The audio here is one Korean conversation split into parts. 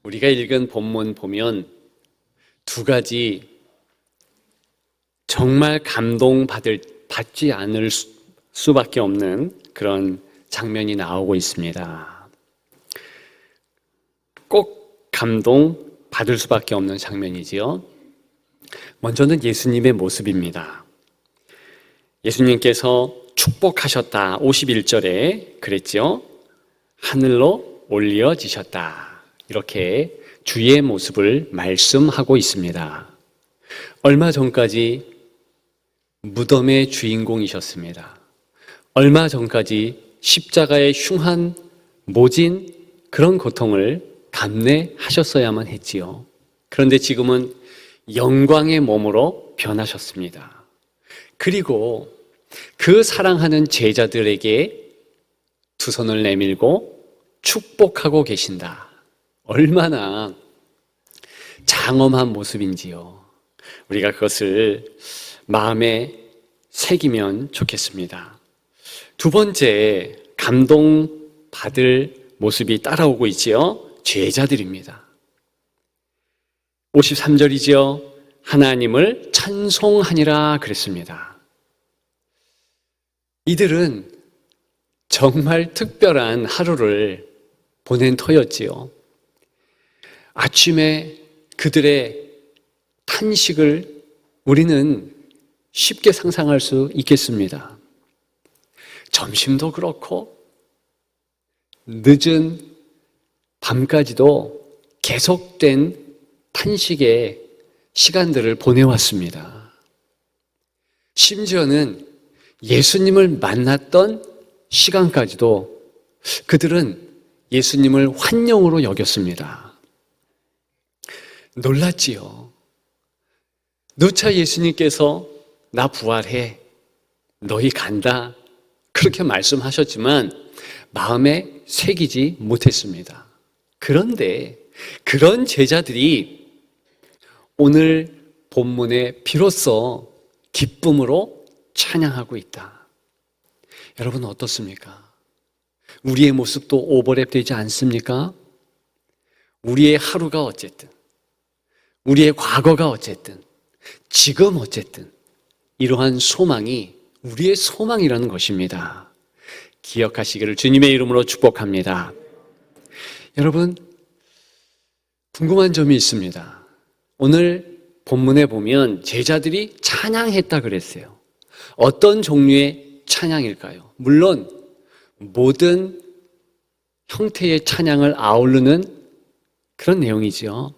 우리가 읽은 본문 보면 두 가지 정말 받지 않을 수밖에 없는 그런 장면이 나오고 있습니다. 꼭 감동받을 수밖에 없는 장면이지요. 먼저는 예수님의 모습입니다. 예수님께서 축복하셨다. 51절에 그랬죠. 하늘로 올려지셨다. 이렇게 주의 모습을 말씀하고 있습니다. 얼마 전까지 무덤의 주인공이셨습니다. 얼마 전까지 십자가의 흉한 모진 그런 고통을 감내하셨어야만 했지요. 그런데 지금은 영광의 몸으로 변하셨습니다. 그리고 그 사랑하는 제자들에게 두 손을 내밀고 축복하고 계신다. 얼마나 장엄한 모습인지요. 우리가 그것을 마음에 새기면 좋겠습니다. 두 번째, 감동받을 모습이 따라오고 있지요. 제자들입니다. 53절이지요. 하나님을 찬송하니라 그랬습니다. 이들은 정말 특별한 하루를 보낸 터였지요. 아침에 그들의 탄식을 우리는 쉽게 상상할 수 있겠습니다. 점심도 그렇고 늦은 밤까지도 계속된 탄식의 시간들을 보내왔습니다. 심지어는 예수님을 만났던 시간까지도 그들은 예수님을 환영으로 여겼습니다. 놀랐지요. 누차 예수님께서 나 부활해, 너희 간다 그렇게 말씀하셨지만 마음에 새기지 못했습니다. 그런데 그런 제자들이 오늘 본문에 비로소 기쁨으로 찬양하고 있다. 여러분 어떻습니까? 우리의 모습도 오버랩 되지 않습니까? 우리의 하루가 어쨌든, 우리의 과거가 어쨌든, 지금 어쨌든 이러한 소망이 우리의 소망이라는 것입니다. 기억하시기를 주님의 이름으로 축복합니다. 여러분, 궁금한 점이 있습니다. 오늘 본문에 보면 제자들이 찬양했다 그랬어요. 어떤 종류의 찬양일까요? 물론 모든 형태의 찬양을 아우르는 그런 내용이죠.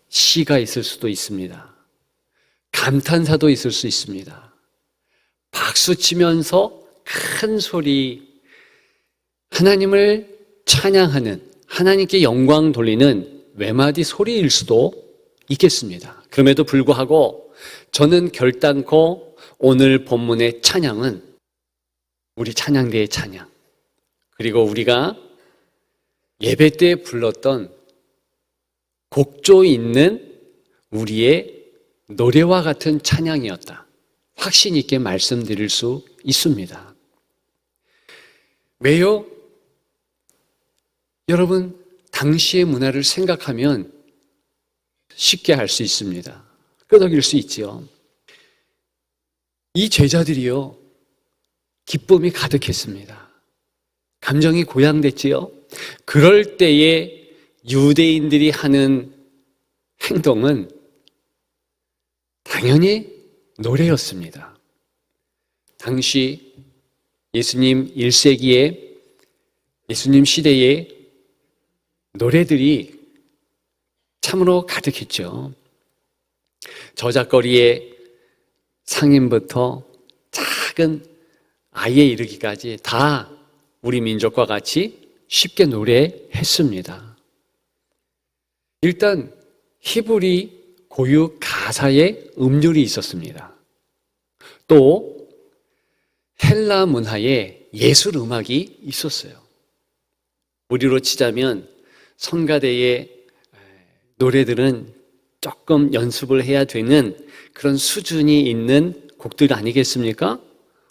시가 있을 수도 있습니다. 감탄사도 있을 수 있습니다. 박수 치면서 큰 소리 하나님을 찬양하는, 하나님께 영광 돌리는 외마디 소리일 수도 있겠습니다. 그럼에도 불구하고 저는 결단코 오늘 본문의 찬양은 우리 찬양대의 찬양, 그리고 우리가 예배 때 불렀던 곡조 있는 우리의 노래와 같은 찬양이었다. 확신 있게 말씀드릴 수 있습니다. 왜요? 여러분, 당시의 문화를 생각하면 쉽게 알 수 있습니다. 끄덕일 수 있지요. 이 제자들이요, 기쁨이 가득했습니다. 감정이 고양됐지요. 그럴 때에 유대인들이 하는 행동은 당연히 노래였습니다. 당시 예수님 1세기에 예수님 시대에 노래들이 참으로 가득했죠. 저작거리의 상인부터 작은 아이에 이르기까지 다 우리 민족과 같이 쉽게 노래했습니다. 일단 히브리 고유 가사에 음률이 있었습니다. 또 헬라 문화에 예술 음악이 있었어요. 우리로 치자면 성가대의 노래들은 조금 연습을 해야 되는 그런 수준이 있는 곡들 아니겠습니까?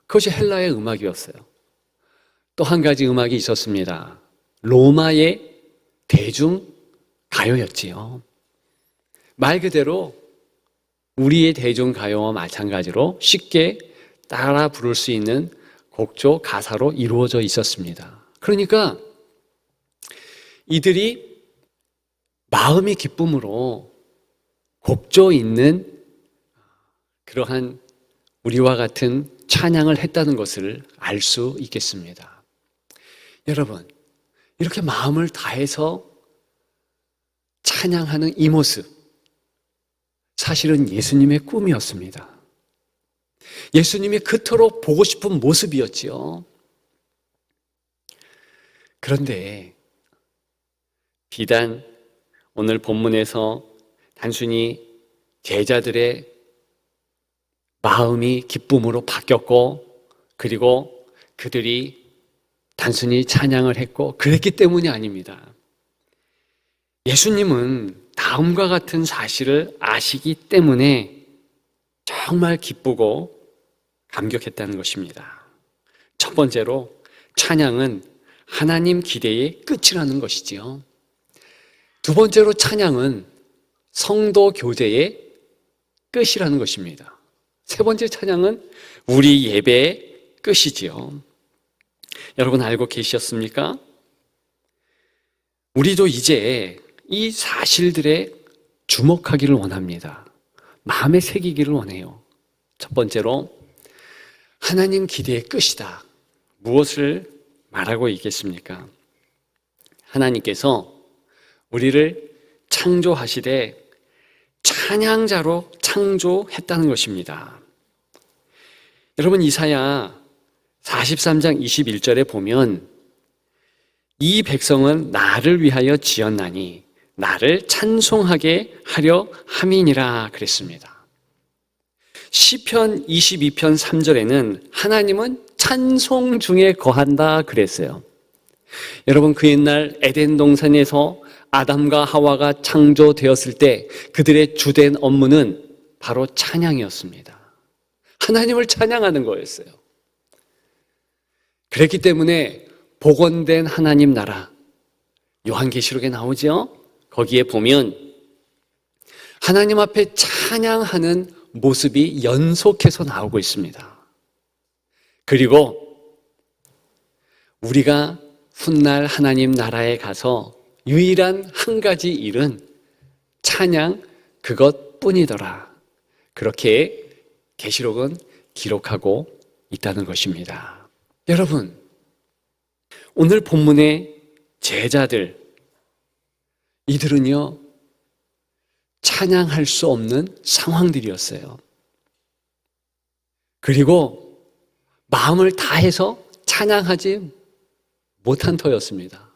그것이 헬라의 음악이었어요. 또 한 가지 음악이 있었습니다. 로마의 대중 가요였지요. 말 그대로 우리의 대중가요와 마찬가지로 쉽게 따라 부를 수 있는 곡조 가사로 이루어져 있었습니다. 그러니까 이들이 마음의 기쁨으로 곡조 있는 그러한 우리와 같은 찬양을 했다는 것을 알 수 있겠습니다. 여러분, 이렇게 마음을 다해서 찬양하는 이 모습, 사실은 예수님의 꿈이었습니다. 예수님이 그토록 보고 싶은 모습이었지요. 그런데 비단 오늘 본문에서 단순히 제자들의 마음이 기쁨으로 바뀌었고, 그리고 그들이 단순히 찬양을 했고 그랬기 때문이 아닙니다. 예수님은 다음과 같은 사실을 아시기 때문에 정말 기쁘고 감격했다는 것입니다. 첫 번째로 찬양은 하나님 기대의 끝이라는 것이지요. 두 번째로 찬양은 성도 교제의 끝이라는 것입니다. 세 번째 찬양은 우리 예배의 끝이지요. 여러분 알고 계셨습니까? 우리도 이제 이 사실들에 주목하기를 원합니다. 마음에 새기기를 원해요. 첫 번째로 하나님 기대의 끝이다. 무엇을 말하고 있겠습니까? 하나님께서 우리를 창조하시되 찬양자로 창조했다는 것입니다. 여러분 이사야 43장 21절에 보면 이 백성은 나를 위하여 지었나니 나를 찬송하게 하려 함이니라 그랬습니다. 시편 22편 3절에는 하나님은 찬송 중에 거한다 그랬어요. 여러분 그 옛날 에덴 동산에서 아담과 하와가 창조되었을 때 그들의 주된 업무는 바로 찬양이었습니다. 하나님을 찬양하는 거였어요. 그랬기 때문에 복원된 하나님 나라, 요한계시록에 나오죠? 거기에 보면 하나님 앞에 찬양하는 모습이 연속해서 나오고 있습니다. 그리고 우리가 훗날 하나님 나라에 가서 유일한 한 가지 일은 찬양 그것뿐이더라. 그렇게 계시록은 기록하고 있다는 것입니다. 여러분, 오늘 본문의 제자들, 이들은요 찬양할 수 없는 상황들이었어요. 그리고 마음을 다해서 찬양하지 못한 터였습니다.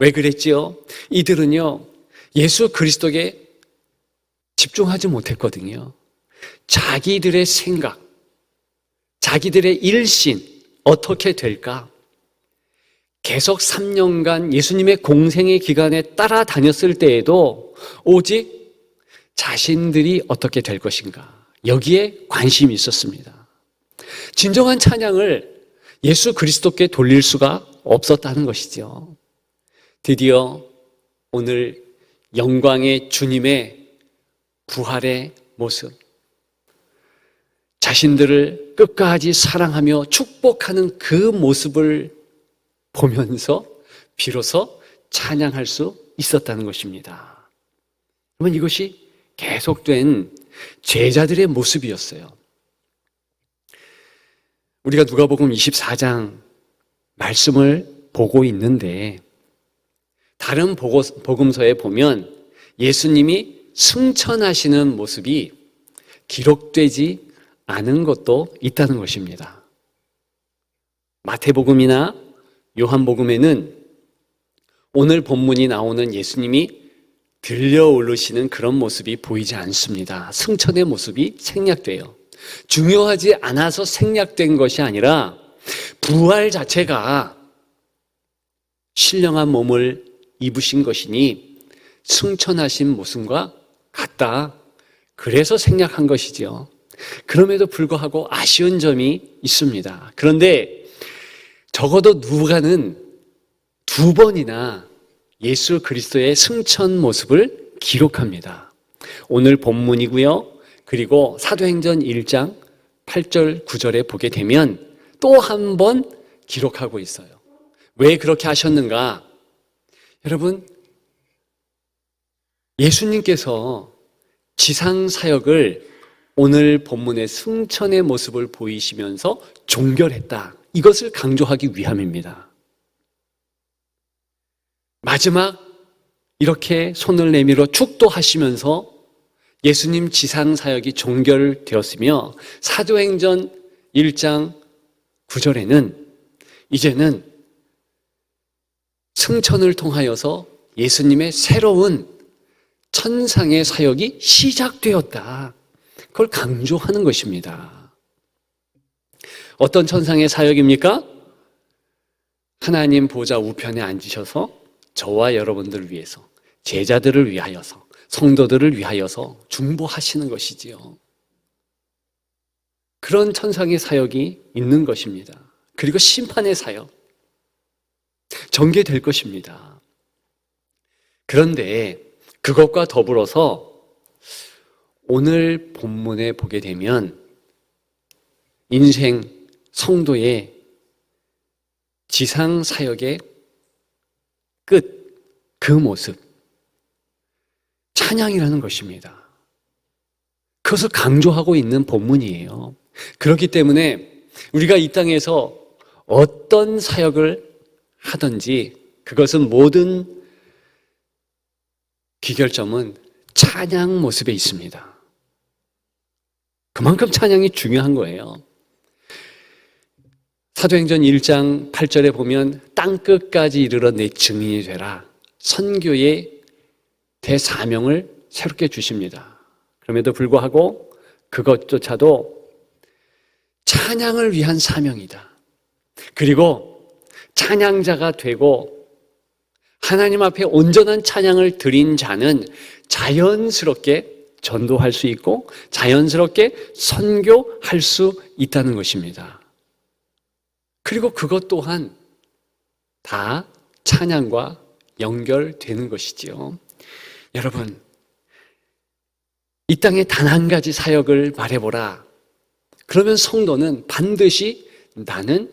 왜 그랬지요? 이들은요 예수 그리스도께 집중하지 못했거든요. 자기들의 생각, 자기들의 일신, 어떻게 될까? 계속 3년간 예수님의 공생의 기간에 따라다녔을 때에도 오직 자신들이 어떻게 될 것인가, 여기에 관심이 있었습니다. 진정한 찬양을 예수 그리스도께 돌릴 수가 없었다는 것이죠. 드디어 오늘 영광의 주님의 부활의 모습, 자신들을 끝까지 사랑하며 축복하는 그 모습을 보면서 비로소 찬양할 수 있었다는 것입니다. 그러면 이것이 계속된 제자들의 모습이었어요. 우리가 누가복음 24장 말씀을 보고 있는데 다른 복음서에 보면 예수님이 승천하시는 모습이 기록되지 않은 것도 있다는 것입니다. 마태복음이나 요한복음에는 오늘 본문이 나오는 예수님이 들려 오르시는 그런 모습이 보이지 않습니다. 승천의 모습이 생략돼요. 중요하지 않아서 생략된 것이 아니라 부활 자체가 신령한 몸을 입으신 것이니 승천하신 모습과 같다. 그래서 생략한 것이죠. 그럼에도 불구하고 아쉬운 점이 있습니다. 그런데 적어도 누가는 2번이나 예수 그리스도의 승천 모습을 기록합니다. 오늘 본문이고요. 그리고 사도행전 1장 8절 9절에 보게 되면 또 한 번 기록하고 있어요. 왜 그렇게 하셨는가? 여러분, 예수님께서 지상 사역을 오늘 본문의 승천의 모습을 보이시면서 종결했다. 이것을 강조하기 위함입니다. 마지막 이렇게 손을 내밀어 축도하시면서 예수님 지상 사역이 종결되었으며 사도행전 1장 9절에는 이제는 승천을 통하여서 예수님의 새로운 천상의 사역이 시작되었다. 그걸 강조하는 것입니다. 어떤 천상의 사역입니까? 하나님 보좌 우편에 앉으셔서 저와 여러분들을 위해서, 제자들을 위하여서, 성도들을 위하여서 중보하시는 것이지요. 그런 천상의 사역이 있는 것입니다. 그리고 심판의 사역, 전개될 것입니다. 그런데 그것과 더불어서 오늘 본문에 보게 되면 인생 성도의 지상 사역의 끝, 그 모습, 찬양이라는 것입니다. 그것을 강조하고 있는 본문이에요. 그렇기 때문에 우리가 이 땅에서 어떤 사역을 하든지 그것은 모든 귀결점은 찬양 모습에 있습니다. 그만큼 찬양이 중요한 거예요. 사도행전 1장 8절에 보면 땅끝까지 이르러 내 증인이 되라. 선교의 대사명을 새롭게 주십니다. 그럼에도 불구하고 그것조차도 찬양을 위한 사명이다. 그리고 찬양자가 되고 하나님 앞에 온전한 찬양을 드린 자는 자연스럽게 전도할 수 있고 자연스럽게 선교할 수 있다는 것입니다. 그리고 그것 또한 다 찬양과 연결되는 것이지요. 여러분, 이 땅에 단 한 가지 사역을 말해보라. 그러면 성도는 반드시 나는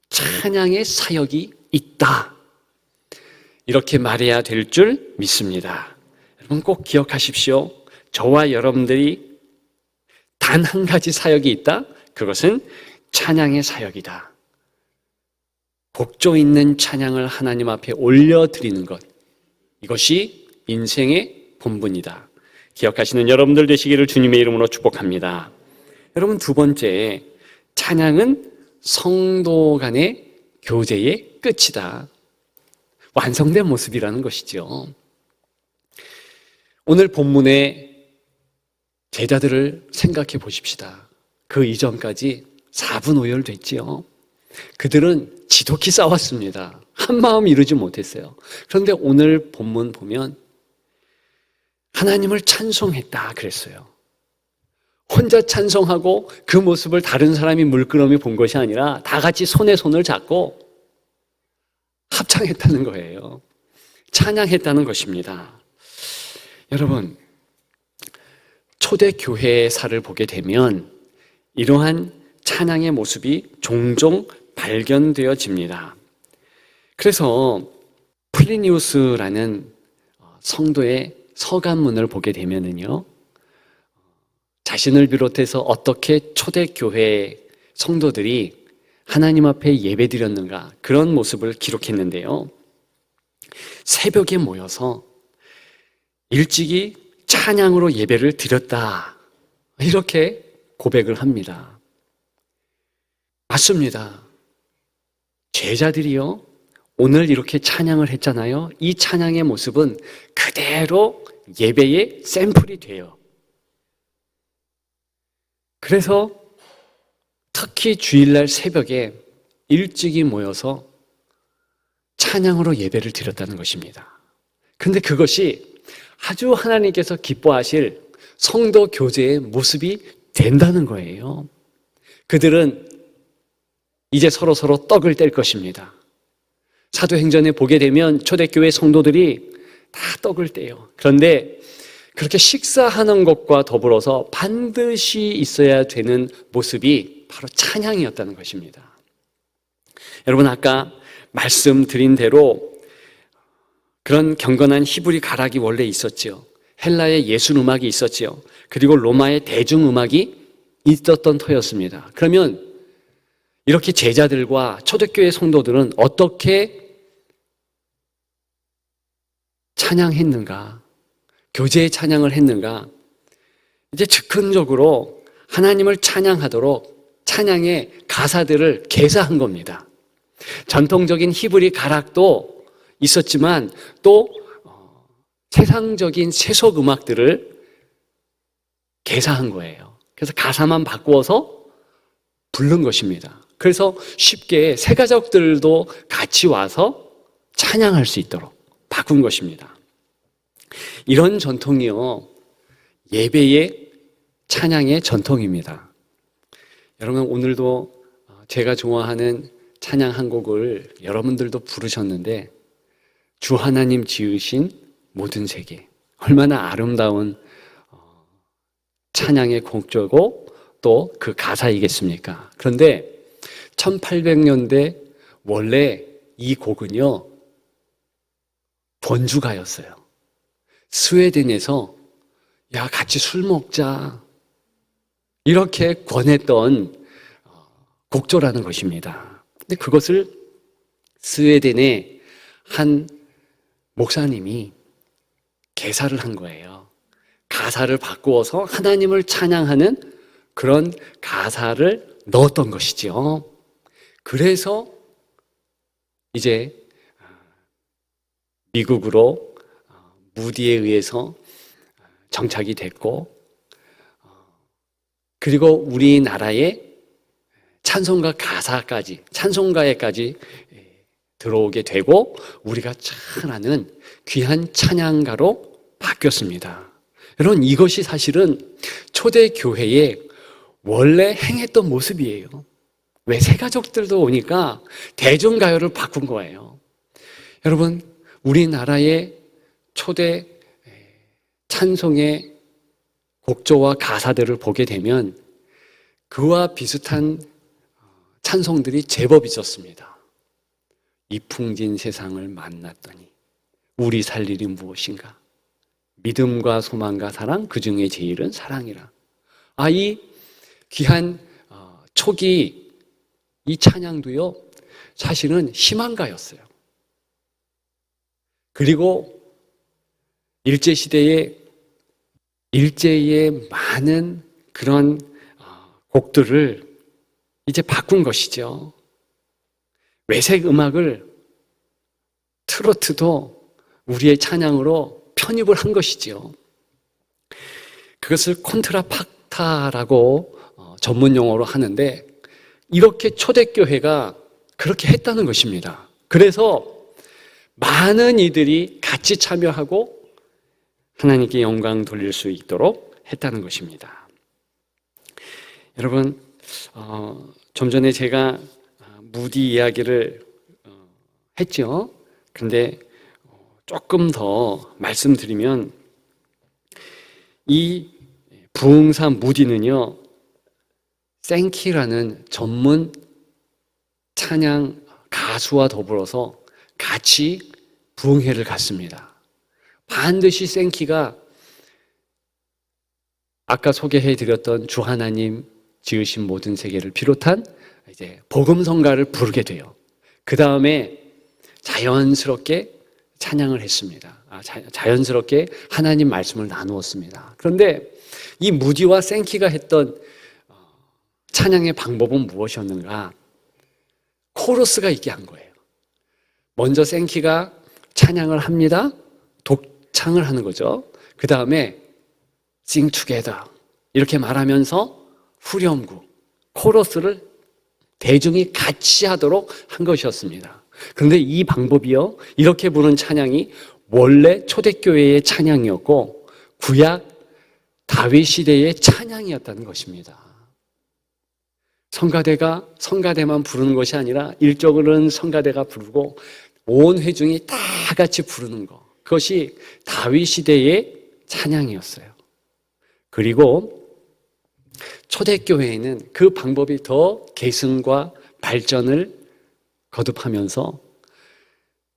찬양의 사역이 있다. 이렇게 말해야 될 줄 믿습니다. 여러분 꼭 기억하십시오. 저와 여러분들이 단 한 가지 사역이 있다. 그것은 찬양의 사역이다. 복조 있는 찬양을 하나님 앞에 올려드리는 것. 이것이 인생의 본분이다. 기억하시는 여러분들 되시기를 주님의 이름으로 축복합니다. 여러분 두 번째, 찬양은 성도 간의 교제의 끝이다. 완성된 모습이라는 것이죠. 오늘 본문의 제자들을 생각해 보십시다. 그 이전까지 4분오열 됐지요. 그들은 지독히 싸웠습니다. 한마음 이루지 못했어요. 그런데 오늘 본문 보면 하나님을 찬송했다 그랬어요. 혼자 찬송하고 그 모습을 다른 사람이 물끄러미 본 것이 아니라 다 같이 손에 손을 잡고 합창했다는 거예요. 찬양했다는 것입니다. 여러분, 초대교회사를 보게 되면 이러한 찬양의 모습이 종종 발견되어집니다. 그래서 플리니우스라는 성도의 서간문을 보게 되면은요, 자신을 비롯해서 어떻게 초대교회 성도들이 하나님 앞에 예배드렸는가 그런 모습을 기록했는데요. 새벽에 모여서 일찍이 찬양으로 예배를 드렸다. 이렇게 고백을 합니다. 맞습니다. 제자들이요, 오늘 이렇게 찬양을 했잖아요. 이 찬양의 모습은 그대로 예배의 샘플이 돼요. 그래서 특히 주일날 새벽에 일찍이 모여서 찬양으로 예배를 드렸다는 것입니다. 그런데 그것이 아주 하나님께서 기뻐하실 성도 교제의 모습이 된다는 거예요. 그들은 이제 서로 떡을 뗄 것입니다. 사도행전에 보게 되면 초대교회 성도들이 다 떡을 떼요. 그런데 그렇게 식사하는 것과 더불어서 반드시 있어야 되는 모습이 바로 찬양이었다는 것입니다. 여러분, 아까 말씀드린 대로 그런 경건한 히브리 가락이 원래 있었죠. 헬라의 예술 음악이 있었죠. 그리고 로마의 대중 음악이 있었던 터였습니다. 그러면 이렇게 제자들과 초대교회 성도들은 어떻게 찬양했는가? 교제의 찬양을 했는가? 이제 즉흥적으로 하나님을 찬양하도록 찬양의 가사들을 개사한 겁니다. 전통적인 히브리 가락도 있었지만 또 세상적인 세속 음악들을 개사한 거예요. 그래서 가사만 바꾸어서 부른 것입니다. 그래서 쉽게 새 가족들도 같이 와서 찬양할 수 있도록 바꾼 것입니다. 이런 전통이요, 예배의 찬양의 전통입니다. 여러분, 오늘도 제가 좋아하는 찬양 한 곡을 여러분들도 부르셨는데, 주 하나님 지으신 모든 세계, 얼마나 아름다운 찬양의 곡조고 또 그 가사이겠습니까? 그런데 1800년대 원래 이 곡은요, 번주가였어요. 스웨덴에서 야, 같이 술 먹자 이렇게 권했던 곡조라는 것입니다. 근데 그것을 스웨덴의 한 목사님이 개사를 한 거예요. 가사를 바꾸어서 하나님을 찬양하는 그런 가사를 넣었던 것이죠. 그래서 이제 미국으로 무디에 의해서 정착이 됐고, 그리고 우리나라의 찬송가 가사까지, 찬송가에까지 들어오게 되고 우리가 잘 아는 귀한 찬양가로 바뀌었습니다. 여러분, 이것이 사실은 초대교회의 원래 행했던 모습이에요. 왜? 새가족들도 오니까 대중가요를 바꾼 거예요. 여러분, 우리나라의 초대 찬송의 곡조와 가사들을 보게 되면 그와 비슷한 찬송들이 제법 있었습니다. 이 풍진 세상을 만났더니 우리 살 일이 무엇인가? 믿음과 소망과 사랑, 그 중에 제일은 사랑이라. 이 귀한 초기 이 찬양도요, 사실은 희망가였어요. 그리고 일제시대에 일제의 많은 그런 곡들을 이제 바꾼 것이죠. 외색 음악을 트로트도 우리의 찬양으로 편입을 한 것이죠. 그것을 콘트라팍타라고 전문 용어로 하는데, 이렇게 초대교회가 그렇게 했다는 것입니다. 그래서 많은 이들이 같이 참여하고 하나님께 영광 돌릴 수 있도록 했다는 것입니다. 여러분, 좀 전에 제가 무디 이야기를 했죠. 그런데 조금 더 말씀드리면, 이 부흥사 무디는요, 생키라는 전문 찬양 가수와 더불어서 같이 부흥회를 갔습니다. 반드시 생키가 아까 소개해드렸던 주 하나님 지으신 모든 세계를 비롯한 이제 복음성가를 부르게 돼요. 그 다음에 자연스럽게 찬양을 했습니다. 자연스럽게 하나님 말씀을 나누었습니다. 그런데 이 무디와 생키가 했던 찬양의 방법은 무엇이었는가? 코러스가 있게 한 거예요. 먼저 생키가 찬양을 합니다. 독창을 하는 거죠. 그 다음에 sing together 이렇게 말하면서 후렴구, 코러스를 대중이 같이 하도록 한 것이었습니다. 그런데 이 방법이요, 이렇게 부른 찬양이 원래 초대교회의 찬양이었고 구약 다윗 시대의 찬양이었다는 것입니다. 성가대만 부르는 것이 아니라 일적으로는 성가대가 부르고 온 회중이 다 같이 부르는 거. 그것이 다윗 시대의 찬양이었어요. 그리고 초대교회에는 그 방법이 더 계승과 발전을 거듭하면서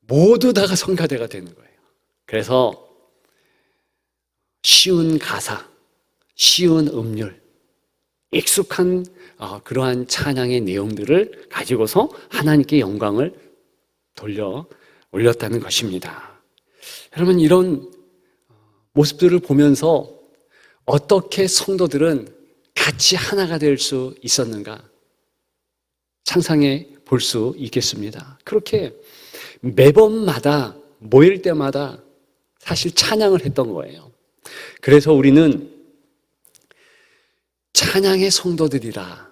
모두 다가 성가대가 되는 거예요. 그래서 쉬운 가사, 쉬운 음률, 익숙한 그러한 찬양의 내용들을 가지고서 하나님께 영광을 돌려 올렸다는 것입니다. 여러분, 이런 모습들을 보면서 어떻게 성도들은 같이 하나가 될 수 있었는가 상상해 볼 수 있겠습니다. 그렇게 매번마다 모일 때마다 사실 찬양을 했던 거예요. 그래서 우리는 찬양의 성도들이라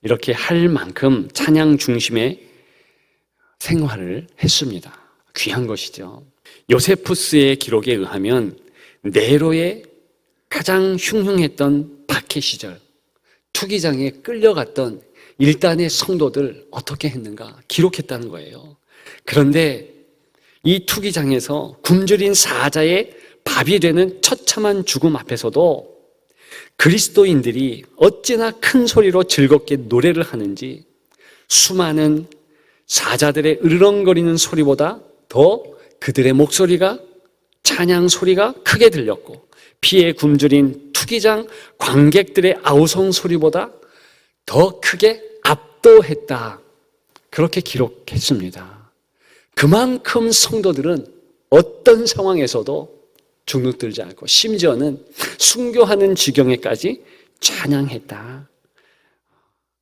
이렇게 할 만큼 찬양 중심의 생활을 했습니다. 귀한 것이죠. 요세푸스의 기록에 의하면 네로의 가장 흉흉했던 박해 시절 투기장에 끌려갔던 일단의 성도들 어떻게 했는가 기록했다는 거예요. 그런데 이 투기장에서 굶주린 사자의 밥이 되는 처참한 죽음 앞에서도 그리스도인들이 어찌나 큰 소리로 즐겁게 노래를 하는지 수많은 사자들의 으르렁거리는 소리보다 더 그들의 목소리가 찬양 소리가 크게 들렸고 피에 굶주린 투기장 관객들의 아우성 소리보다 더 크게 압도했다. 그렇게 기록했습니다. 그만큼 성도들은 어떤 상황에서도 주눅들지 않고 심지어는 순교하는 지경에까지 찬양했다.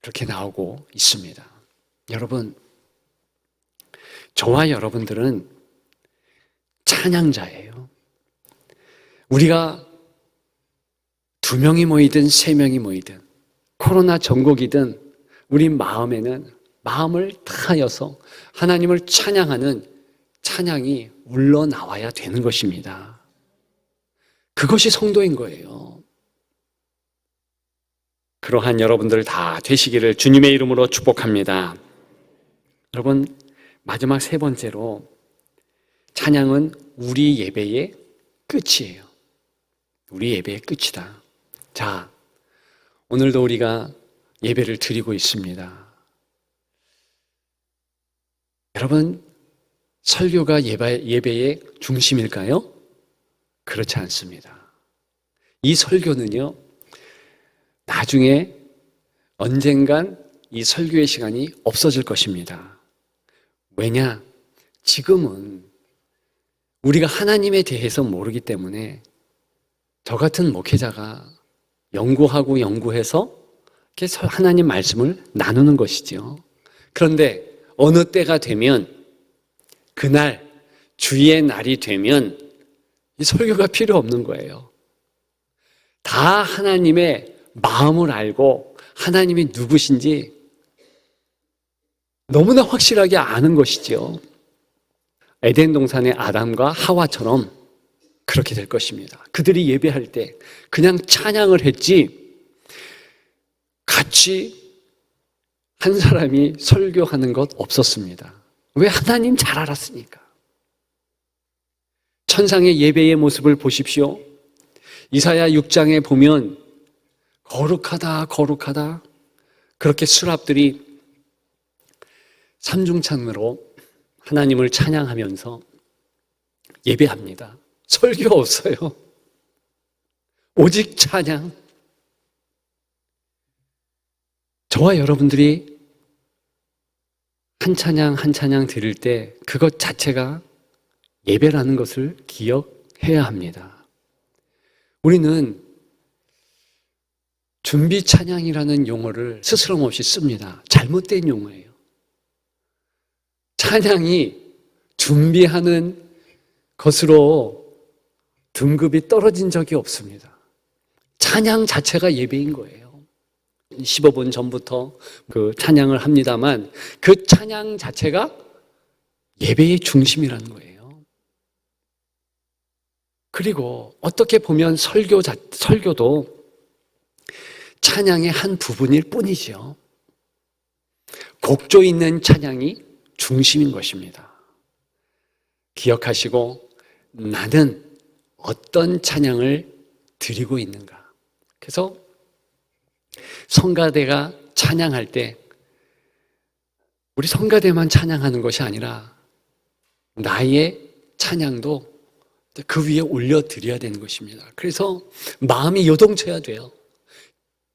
그렇게 나오고 있습니다. 여러분, 저와 여러분들은 찬양자예요. 우리가 2명이 모이든 3명이 모이든 코로나 전국이든 우리 마음에는 마음을 다하여서 하나님을 찬양하는 찬양이 흘러나와야 되는 것입니다. 그것이 성도인 거예요. 그러한 여러분들 다 되시기를 주님의 이름으로 축복합니다. 여러분, 마지막 3번째로 찬양은 우리 예배의 끝이에요. 우리 예배의 끝이다. 자, 오늘도 우리가 예배를 드리고 있습니다. 여러분, 설교가 예배의 중심일까요? 그렇지 않습니다. 이 설교는요, 나중에 언젠간 이 설교의 시간이 없어질 것입니다. 왜냐? 지금은 우리가 하나님에 대해서 모르기 때문에 저 같은 목회자가 연구해서 이렇게 하나님 말씀을 나누는 것이죠. 그런데 어느 때가 되면 그날 주의 날이 되면 이 설교가 필요 없는 거예요. 다 하나님의 마음을 알고 하나님이 누구신지 너무나 확실하게 아는 것이죠. 에덴 동산의 아담과 하와처럼 그렇게 될 것입니다. 그들이 예배할 때 그냥 찬양을 했지 같이 한 사람이 설교하는 것 없었습니다. 왜? 하나님 잘 알았으니까. 천상의 예배의 모습을 보십시오. 이사야 6장에 보면 거룩하다 거룩하다 그렇게 수랍들이 삼중창으로 하나님을 찬양하면서 예배합니다. 설교 없어요. 오직 찬양. 저와 여러분들이 한 찬양 한 찬양 드릴 때 그것 자체가 예배라는 것을 기억해야 합니다. 우리는 준비 찬양이라는 용어를 스스럼 없이 씁니다. 잘못된 용어예요. 찬양이 준비하는 것으로 등급이 떨어진 적이 없습니다. 찬양 자체가 예배인 거예요. 15분 전부터 그 찬양을 합니다만 그 찬양 자체가 예배의 중심이라는 거예요. 그리고 어떻게 보면 설교도 찬양의 한 부분일 뿐이죠. 곡조 있는 찬양이 중심인 것입니다. 기억하시고 나는 어떤 찬양을 드리고 있는가. 그래서 성가대가 찬양할 때 우리 성가대만 찬양하는 것이 아니라 나의 찬양도 그 위에 올려드려야 되는 것입니다. 그래서 마음이 요동쳐야 돼요.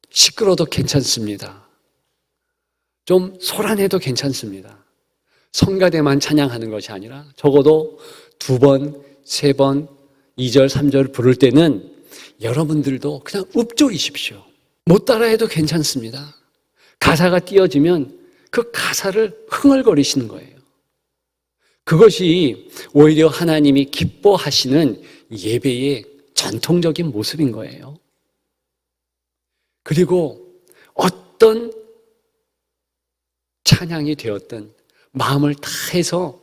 시끄러도 괜찮습니다. 좀 소란해도 괜찮습니다. 성가대만 찬양하는 것이 아니라 적어도 2번, 3번, 2절, 3절 부를 때는 여러분들도 그냥 읊조리십시오. 못 따라해도 괜찮습니다. 가사가 띄어지면 그 가사를 흥얼거리시는 거예요. 그것이 오히려 하나님이 기뻐하시는 예배의 전통적인 모습인 거예요. 그리고 어떤 찬양이 되었든 마음을 다해서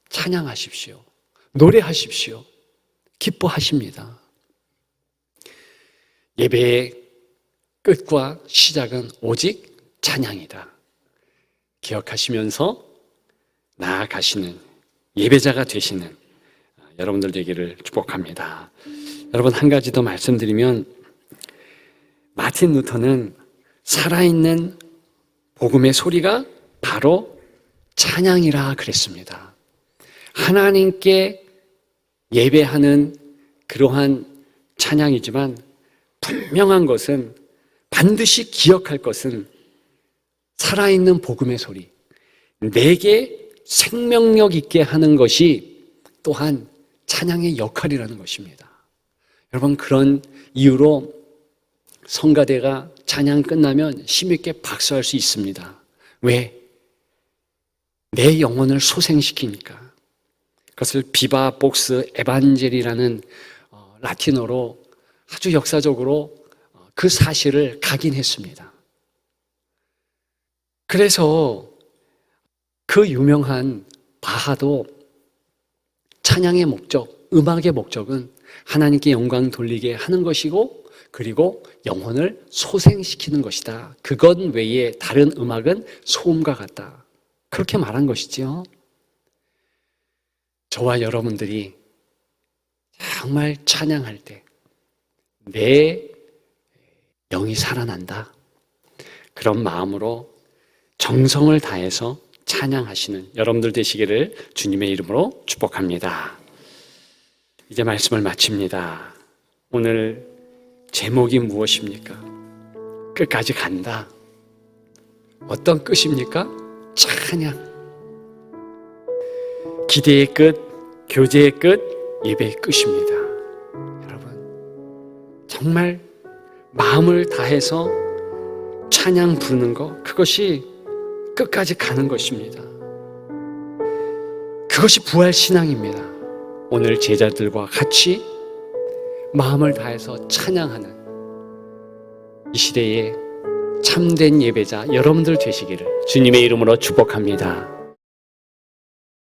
찬양하십시오. 노래하십시오. 기뻐하십니다. 예배의 끝과 시작은 오직 찬양이다. 기억하시면서 나아가시는 예배자가 되시는 여러분들 되기를 축복합니다. 여러분, 한 가지 더 말씀드리면, 마틴 루터는 살아있는 복음의 소리가 바로 찬양이라 그랬습니다. 하나님께 예배하는 그러한 찬양이지만 분명한 것은, 반드시 기억할 것은 살아있는 복음의 소리, 내게 생명력 있게 하는 것이 또한 찬양의 역할이라는 것입니다. 여러분, 그런 이유로 성가대가 찬양 끝나면 힘있게 박수할 수 있습니다. 왜? 내 영혼을 소생시키니까. 그것을 비바 복스 에반젤이라는 라틴어로 아주 역사적으로 그 사실을 각인했습니다. 그래서 그 유명한 바하도 찬양의 목적, 음악의 목적은 하나님께 영광 돌리게 하는 것이고, 그리고 영혼을 소생시키는 것이다. 그것 외에 다른 음악은 소음과 같다. 그렇게 말한 것이지요. 저와 여러분들이 정말 찬양할 때 내 영이 살아난다. 그런 마음으로 정성을 다해서 찬양하시는 여러분들 되시기를 주님의 이름으로 축복합니다. 이제 말씀을 마칩니다. 오늘 제목이 무엇입니까? 끝까지 간다. 어떤 끝입니까? 찬양. 기대의 끝, 교제의 끝, 예배의 끝입니다. 여러분, 정말 마음을 다해서 찬양 부르는 것, 그것이 끝까지 가는 것입니다. 그것이 부활신앙입니다. 오늘 제자들과 같이 마음을 다해서 찬양하는 이 시대의 참된 예배자 여러분들 되시기를 주님의 이름으로 축복합니다.